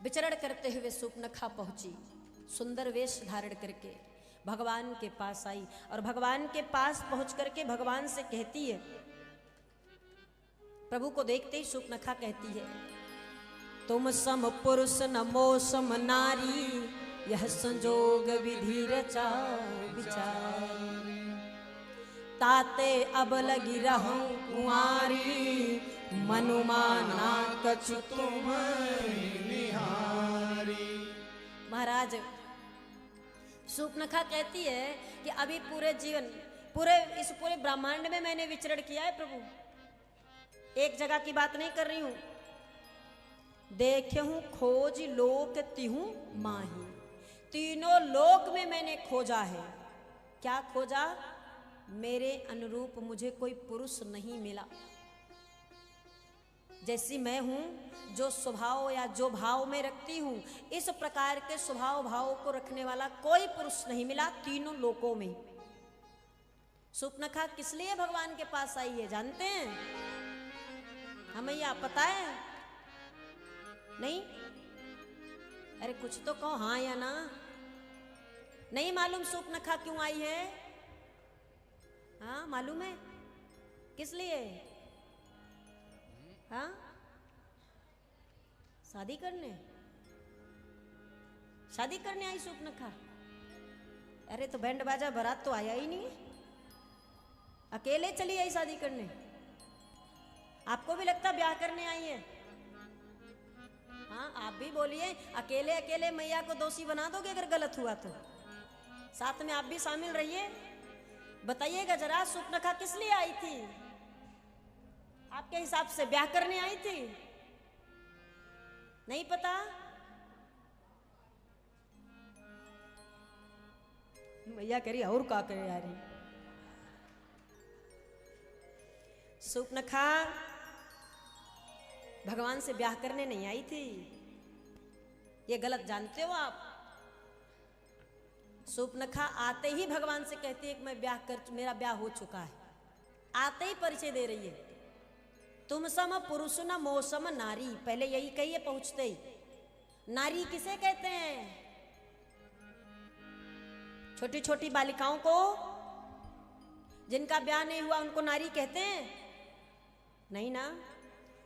विचरण करते हुए सूर्पनखा पहुंची, सुंदर वेश धारण करके भगवान के पास आई और भगवान के पास पहुंच करके भगवान से कहती है, प्रभु को देखते ही सूर्पनखा कहती है, तुम सम पुरुष नमो सम नारी, यह संजोग विधि रचा विचार, ताते अब लगी रहूं कुंवारी, मनुमाना कछु तुम निहारी। महाराज सूर्पनखा कहती है कि अभी पूरे जीवन इस पूरे ब्रह्मांड में मैंने विचरण किया है प्रभु, एक जगह की बात नहीं कर रही हूं। देखे हूं खोज लोक तिहूं माही, तीनों लोक में मैंने खोजा है। क्या खोजा? मेरे अनुरूप मुझे कोई पुरुष नहीं मिला। जैसी मैं हूं, जो स्वभाव या जो भाव में रखती हूं, इस प्रकार के स्वभाव भाव को रखने वाला कोई पुरुष नहीं मिला तीनों लोकों में। सूर्पनखा किस लिए भगवान के पास आई है जानते हैं? हमें यह पता है? नहीं? अरे कुछ तो कहो हाँ या ना। नहीं मालूम सूर्पनखा क्यों आई है? हाँ मालूम है किस लिए? हाँ शादी करने आई सूर्पनखा। अरे तो बैंड बाजा बारात तो आया ही नहीं है, अकेले चली आई शादी करने। आपको भी लगता ब्याह करने आई है? हाँ आप भी बोलिए, अकेले अकेले मैया को दोषी बना दोगे अगर गलत हुआ तो? साथ में आप भी शामिल रहिए, बताइएगा जरा सूर्पनखा किस लिए आई थी? आपके हिसाब से ब्याह करने आई थी? नहीं पता? मैया कह रही और का करे यार। सूर्पनखा भगवान से ब्याह करने नहीं आई थी, ये गलत जानते हो आप। सूर्पनखा आते ही भगवान से कहती है कि मेरा ब्याह हो चुका है। आते ही परिचय दे रही है, तुम सम पुरुष न मोसम नारी। पहले यही कहिए पहुंचते ही। नारी किसे कहते हैं? छोटी छोटी बालिकाओं को, जिनका ब्याह नहीं हुआ उनको नारी कहते हैं? नहीं ना,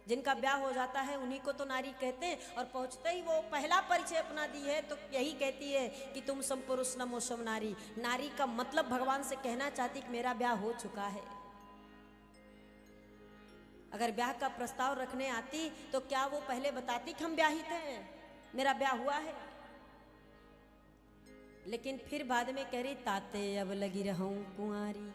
जिनका ब्याह हो जाता है उन्हीं को तो नारी कहते हैं। और पहुंचते ही वो पहला परिचय अपना दी है तो यही कहती है कि तुम सम पुरुष न मोसम नारी। नारी का मतलब भगवान से कहना चाहती कि मेरा ब्याह हो चुका है। अगर ब्याह का प्रस्ताव रखने आती तो क्या वो पहले बताती कि हम ब्याहित हैं, मेरा ब्याह हुआ है? लेकिन फिर बाद में कह रही ताते अब लगी रहूं कुंवारी।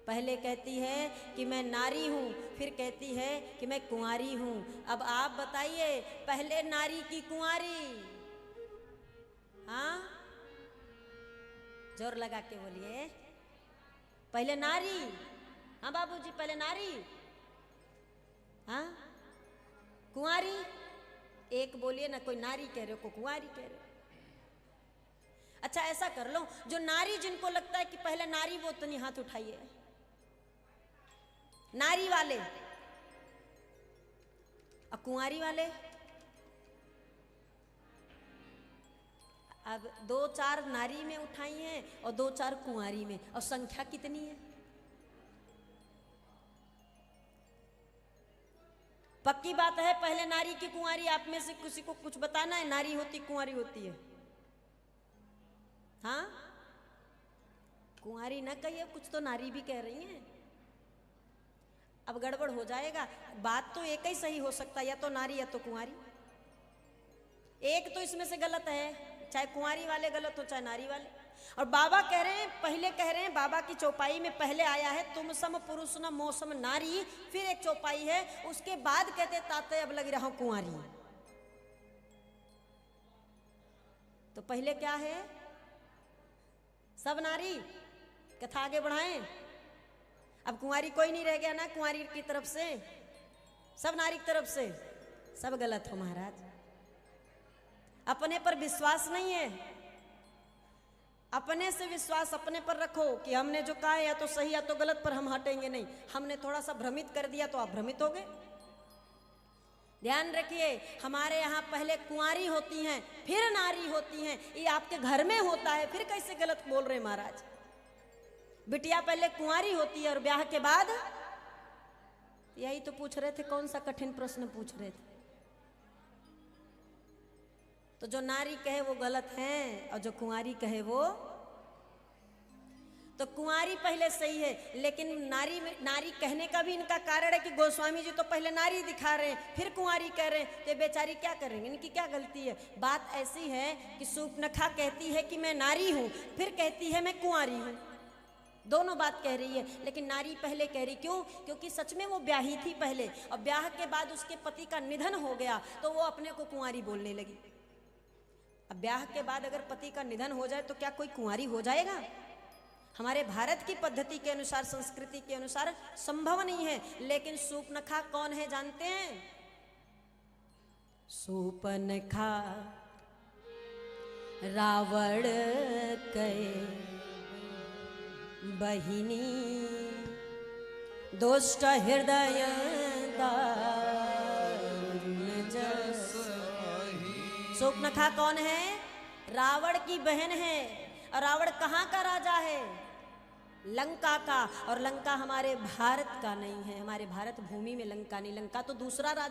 पहले कहती है कि मैं नारी हूं, फिर कहती है कि मैं कुंवारी हूं। अब आप बताइए, पहले नारी की कुंवारी? हाँ जोर लगा के बोलिए, पहले नारी? हाँ बाबूजी पहले नारी, हाँ कुंवारी? एक बोलिए ना, कोई नारी कह रहे हो, कोई कुंवारी कह रहे हो। अच्छा ऐसा कर लो, जो नारी जिनको लगता है कि पहले नारी, वो तो नहीं हाथ उठाइए। नारी वाले और कुंवारी वाले। अब 2-4 नारी में उठाई हैं और 2-4 कुंवारी में, और संख्या कितनी है? पक्की बात है, पहले नारी की कुंवारी। आप में से किसी को कुछ बताना है, नारी होती कुंवारी होती है? हाँ कुंवारी ना कहिए, कुछ तो नारी भी कह रही हैं। अब गड़बड़ हो जाएगा। बात तो एक ही सही हो सकता है, या तो नारी या तो कुंवारी। एक तो इसमें से गलत है, चाहे कुंवारी वाले गलत हो चाहे नारी वाले। और बाबा कह रहे हैं, पहले कह रहे हैं, बाबा की चौपाई में पहले आया है तुम सम पुरुष न मोसम नारी। फिर एक चौपाई है, उसके बाद कहते ताते अब लगी रहा कुंवारी। तो पहले क्या है? सब नारी। कथा आगे बढ़ाएं। अब कुंवारी कोई नहीं रह गया ना, कुंवारी की तरफ से, सब नारी की तरफ से। सब गलत हो महाराज, अपने पर विश्वास नहीं है। अपने से विश्वास अपने पर रखो कि हमने जो कहा है या तो सही या तो गलत, पर हम हटेंगे नहीं। हमने थोड़ा सा भ्रमित कर दिया तो आप भ्रमित हो गए। ध्यान रखिए, हमारे यहाँ पहले कुंवारी होती हैं फिर नारी होती हैं, ये आपके घर में होता है, फिर कैसे गलत बोल रहे महाराज। बिटिया पहले कुंवारी होती है और ब्याह के बाद, यही तो पूछ रहे थे, कौन सा कठिन प्रश्न पूछ रहे थे। तो जो नारी कहे वो गलत है और जो कुंवारी कहे वो, तो कुंवारी पहले सही है, लेकिन नारी कहने का भी इनका कारण है कि गोस्वामी जी तो पहले नारी दिखा रहे हैं फिर कुंवारी कह रहे हैं, तो बेचारी क्या करेंगे, इनकी क्या गलती है। बात ऐसी है कि सूर्पनखा कहती है कि मैं नारी हूं, फिर कहती है मैं कुंवारी हूं, दोनों बात कह रही है, लेकिन नारी पहले कह रही। क्यों? क्योंकि सच में वो ब्याही थी पहले, और ब्याह के बाद उसके पति का निधन हो गया तो वो अपने को कुंवारी बोलने लगी। अब ब्याह के बाद अगर पति का निधन हो जाए तो क्या कोई कुंवारी हो जाएगा? हमारे भारत की पद्धति के अनुसार, संस्कृति के अनुसार संभव नहीं है। लेकिन सूर्पनखा कौन है जानते हैं? सूर्पनखा रावण के बहिनी, दुष्ट हृदय सूर्पनखा कौन है? रावण की बहन है। और रावण कहाँ का राजा है? लंका का। और लंका हमारे भारत का नहीं है, हमारे भारत भूमि में लंका नहीं, लंका तो दूसरा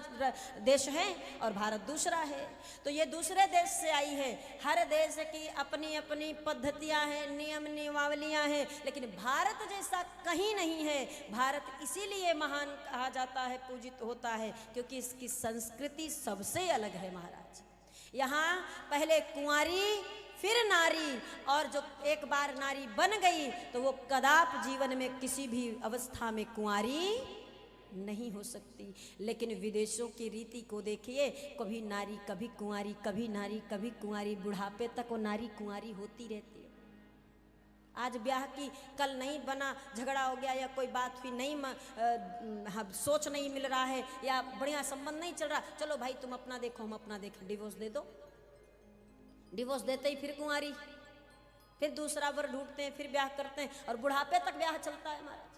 देश है और भारत दूसरा है। तो ये दूसरे देश से आई है। हर देश की अपनी अपनी पद्धतियां हैं, नियम नियमावलियां हैं, लेकिन भारत जैसा कहीं नहीं है। भारत इसीलिए महान कहा जाता है, पूजित होता है, क्योंकि इसकी संस्कृति सबसे अलग है महाराज। यहाँ पहले कुंवारी फिर नारी, और जो एक बार नारी बन गई तो वो कदाप जीवन में किसी भी अवस्था में कुंवारी नहीं हो सकती। लेकिन विदेशों की रीति को देखिए, कभी नारी कभी कुंवारी, कभी नारी कभी कुंवारी, बुढ़ापे तक वो नारी कुंवारी होती रहती है। आज ब्याह की, कल नहीं बना, झगड़ा हो गया या कोई बात हुई, नहीं सोच नहीं मिल रहा है या बढ़िया संबंध नहीं चल रहा, चलो भाई तुम अपना देखो हम अपना देखें, डिवोर्स दे दो। डिवोर्स देते ही फिर कुंवारी, फिर दूसरा वर ढूंढते हैं, फिर ब्याह करते हैं, और बुढ़ापे तक ब्याह चलता है महाराज।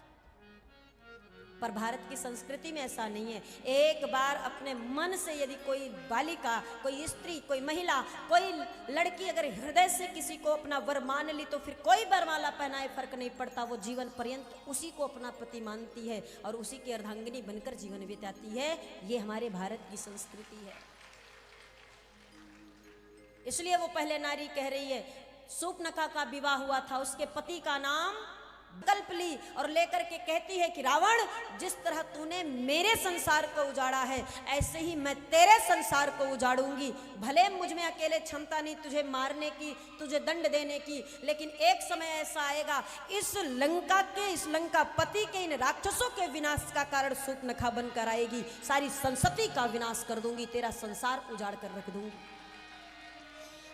पर भारत की संस्कृति में ऐसा नहीं है। एक बार अपने मन से यदि कोई बालिका, कोई स्त्री, कोई महिला, कोई लड़की अगर हृदय से किसी को अपना वर मान ली तो फिर कोई वरमाला पहनाए फर्क नहीं पड़ता, वो जीवन पर्यंत उसी को अपना पति मानती है और उसी की अर्धांगिनी बनकर जीवन बिताती है। ये हमारे भारत की संस्कृति है। इसलिए वो पहले नारी कह रही है। सूर्पनखा का विवाह हुआ था, उसके पति का नाम कल्प ली, और लेकर के कहती है कि रावण, जिस तरह तूने मेरे संसार को उजाड़ा है ऐसे ही मैं तेरे संसार को उजाड़ूंगी। भले मुझ में अकेले क्षमता नहीं तुझे मारने की, तुझे दंड देने की, लेकिन एक समय ऐसा आएगा, इस लंकापति के, इन राक्षसों के विनाश का कारण सूर्पनखा बनकर आएगी। सारी संसति का विनाश कर दूंगी, तेरा संसार उजाड़ कर रख दूंगी।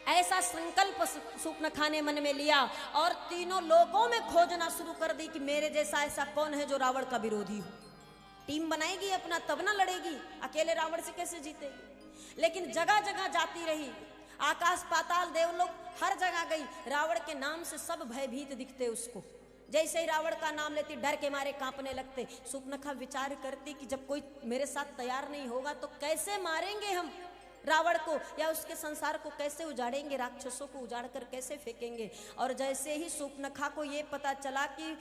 ऐसा संकल्प सूर्पनखा ने मन में लिया और तीनों लोगों में खोजना शुरू कर दी कि मेरे जैसा ऐसा कौन है जो रावण का विरोधी हो। टीम बनाएगी अपना तब ना लड़ेगी, अकेले रावण से कैसे जीतेगी। लेकिन जगह जगह जाती रही, आकाश पाताल देवलोक हर जगह गई, रावण के नाम से सब भयभीत दिखते उसको। जैसे ही रावण का नाम लेती डर के मारे कांपने लगते। सूर्पनखा विचार करती कि जब कोई मेरे साथ तैयार नहीं होगा तो कैसे मारेंगे हम रावण को, या उसके संसार को कैसे उजाड़ेंगे, राक्षसों को उजाड़ कर कैसे फेंकेंगे। और जैसे ही सूर्पनखा को ये पता चला कि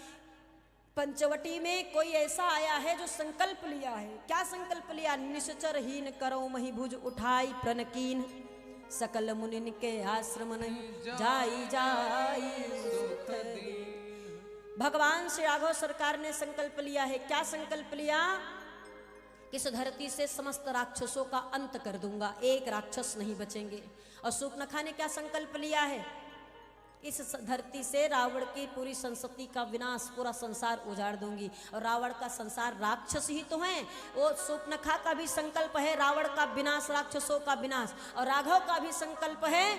पंचवटी में कोई ऐसा आया है जो संकल्प लिया है। क्या संकल्प लिया? निश्चर हीन करो मही भुज उठाई प्रणकीन, सकल मुनिन के आश्रम नहीं जाई जाई। भगवान श्री राघव सरकार ने संकल्प लिया है। क्या संकल्प लिया? इस धरती से समस्त राक्षसों का अंत कर दूंगा, एक राक्षस नहीं बचेंगे। और सूर्पनखा ने क्या संकल्प लिया है? इस धरती से रावण की पूरी संसति का विनाश, पूरा संसार उजाड़ दूंगी। और रावण का संसार राक्षस ही तो है। वो सूर्पनखा का भी संकल्प है रावण का विनाश, राक्षसों का विनाश, और राघव का भी संकल्प है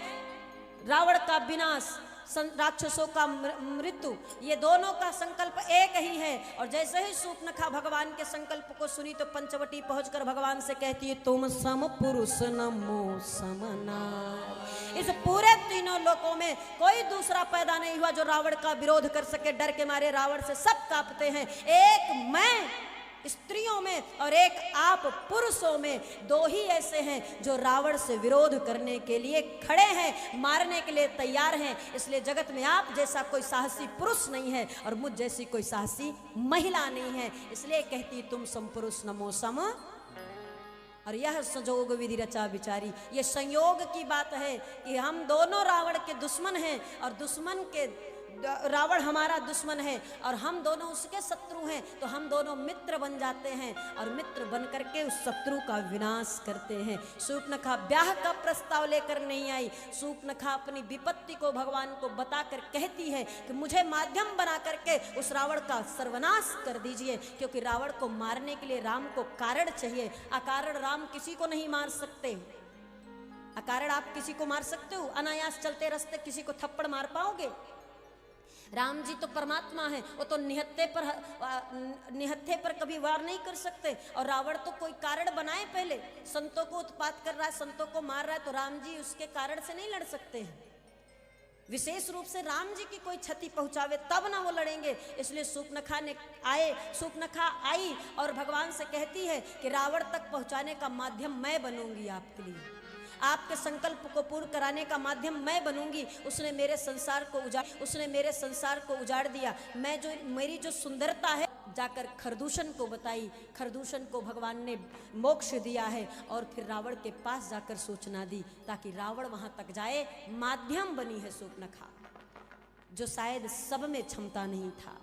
रावण का विनाश, राक्षसों का मृत्यु। ये दोनों का संकल्प एक ही है। और जैसे ही सूर्पनखा भगवान के संकल्प को सुनी तो पंचवटी पहुंचकर भगवान से कहती है, तुम सम पुरुष नमो समनार। इस पूरे तीनों लोकों में कोई दूसरा पैदा नहीं हुआ जो रावण का विरोध कर सके। डर के मारे रावण से सब कांपते हैं, एक मैं स्त्रियों में और एक आप पुरुषों में, दो ही ऐसे हैं जो रावण से विरोध करने के लिए खड़े हैं, मारने के लिए तैयार हैं। इसलिए जगत में आप जैसा कोई साहसी पुरुष नहीं है और मुझ जैसी कोई साहसी महिला नहीं है। इसलिए कहती तुम सम पुरुष नमो सम, और यह संयोग विधि रचा विचारी। ये संयोग की बात है कि हम दोनों रावण के दुश्मन हैं और दुश्मन के रावण हमारा दुश्मन है और हम दोनों उसके शत्रु हैं, तो हम दोनों मित्र बन जाते हैं और मित्र बन करके उस शत्रु का विनाश करते हैं। शूर्पणखा ब्याह का प्रस्ताव लेकर नहीं आई। शूर्पणखा अपनी विपत्ति को भगवान को बताकर कहती है कि मुझे माध्यम बना करके उस रावण का सर्वनाश कर दीजिए, क्योंकि रावण को मारने के लिए राम को कारण चाहिए। अकारण राम किसी को नहीं मार सकते। अकारण आप किसी को मार सकते हो? अनायास चलते रास्ते किसी को थप्पड़ मार पाओगे? राम जी तो परमात्मा है, वो तो निहत्थे पर कभी वार नहीं कर सकते। और रावण तो कोई कारण बनाए, पहले संतों को उत्पात कर रहा है, संतों को मार रहा है, तो राम जी उसके कारण से नहीं लड़ सकते हैं। विशेष रूप से राम जी की कोई क्षति पहुंचावे तब ना वो लड़ेंगे। इसलिए शूर्पणखा आई और भगवान से कहती है कि रावण तक पहुंचाने का माध्यम मैं बनूंगी आपके लिए, आपके संकल्प को पूर्ण कराने का माध्यम मैं बनूंगी। उसने मेरे संसार को उजाड़ दिया। मेरी जो सुंदरता है जाकर खरदूषण को बताई, खरदूषण को भगवान ने मोक्ष दिया है और फिर रावण के पास जाकर सूचना दी ताकि रावण वहां तक जाए। माध्यम बनी है शूर्पणखा, जो शायद सब में क्षमता नहीं था।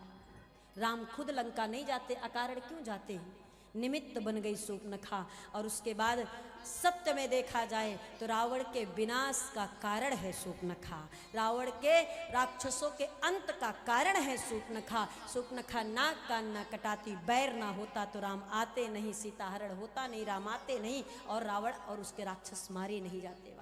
राम खुद लंका नहीं जाते, अकारण क्यों जाते हैं? निमित्त बन गई शूर्पणखा। और उसके बाद सत्य में देखा जाए तो रावण के विनाश का कारण है शूर्पणखा, रावण के राक्षसों के अंत का कारण है शूर्पणखा। शूर्पणखा नाक कान ना कटाती, बैर ना होता तो राम आते नहीं, सीता हरण होता नहीं, राम आते नहीं और रावण और उसके राक्षस मारे नहीं जाते।